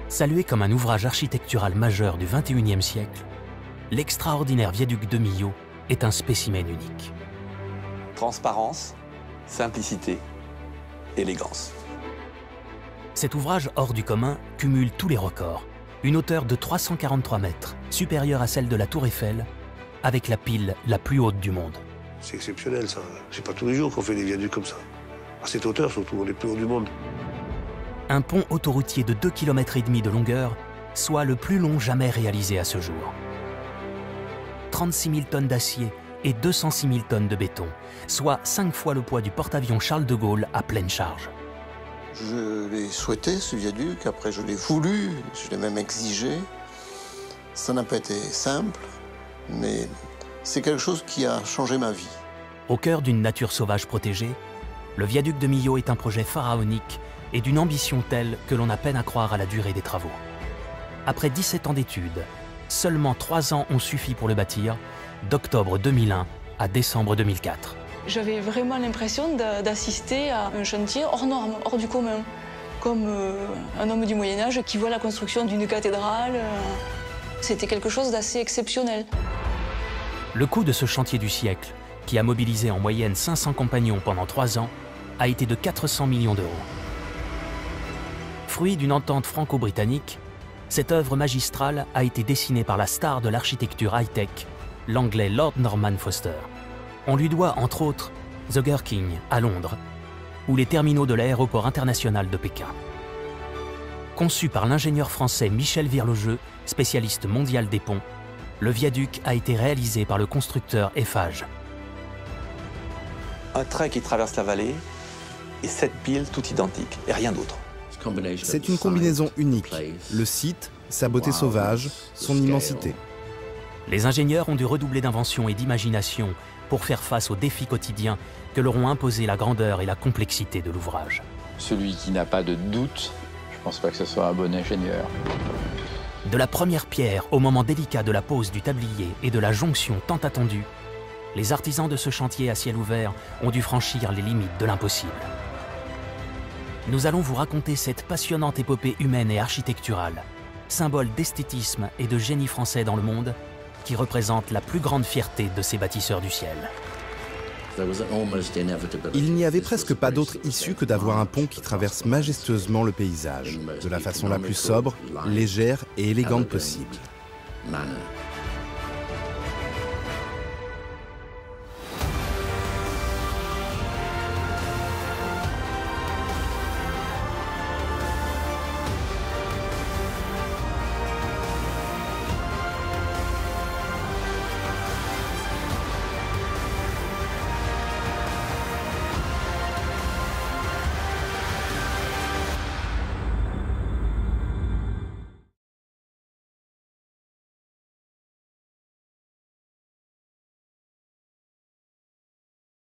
Salué comme un ouvrage architectural majeur du XXIe siècle, l'extraordinaire viaduc de Millau est un spécimen unique. Transparence, simplicité, élégance. Cet ouvrage hors du commun cumule tous les records. Une hauteur de 343 mètres, supérieure à celle de la Tour Eiffel, avec la pile la plus haute du monde. C'est exceptionnel, ça. C'est pas tous les jours qu'on fait des viaducs comme ça. À cette hauteur, surtout, on est plus haut du monde. Un pont autoroutier de 2,5 km de longueur, soit le plus long jamais réalisé à ce jour. 36 000 tonnes d'acier et 206 000 tonnes de béton, soit 5 fois le poids du porte-avions Charles de Gaulle à pleine charge. Je l'ai souhaité, ce viaduc, après je l'ai voulu, je l'ai même exigé. Ça n'a pas été simple, mais c'est quelque chose qui a changé ma vie. Au cœur d'une nature sauvage protégée, le viaduc de Millau est un projet pharaonique et d'une ambition telle que l'on a peine à croire à la durée des travaux. Après 17 ans d'études, seulement 3 ans ont suffi pour le bâtir, d'octobre 2001 à décembre 2004. J'avais vraiment l'impression d'assister à un chantier hors norme, hors du commun. Comme un homme du Moyen-Âge qui voit la construction d'une cathédrale. C'était quelque chose d'assez exceptionnel. Le coût de ce chantier du siècle, qui a mobilisé en moyenne 500 compagnons pendant 3 ans, a été de 400 millions d'euros. Fruit d'une entente franco-britannique, cette œuvre magistrale a été dessinée par la star de l'architecture high-tech, l'anglais Lord Norman Foster. On lui doit, entre autres, The Gherkin à Londres, ou les terminaux de l'aéroport international de Pékin. Conçu par l'ingénieur français Michel Virlogeux, spécialiste mondial des ponts, le viaduc a été réalisé par le constructeur Eiffage. Un trait qui traverse la vallée et 7 piles toutes identiques et rien d'autre. C'est une combinaison unique. Le site, sa beauté sauvage, son immensité. Les ingénieurs ont dû redoubler d'invention et d'imagination pour faire face aux défis quotidiens que leur ont imposé la grandeur et la complexité de l'ouvrage. Celui qui n'a pas de doute, je ne pense pas que ce soit un bon ingénieur. De la première pierre au moment délicat de la pose du tablier et de la jonction tant attendue, les artisans de ce chantier à ciel ouvert ont dû franchir les limites de l'impossible. Nous allons vous raconter cette passionnante épopée humaine et architecturale, symbole d'esthétisme et de génie français dans le monde, qui représente la plus grande fierté de ces bâtisseurs du ciel. Il n'y avait presque pas d'autre issue que d'avoir un pont qui traverse majestueusement le paysage, de la façon la plus sobre, légère et élégante possible.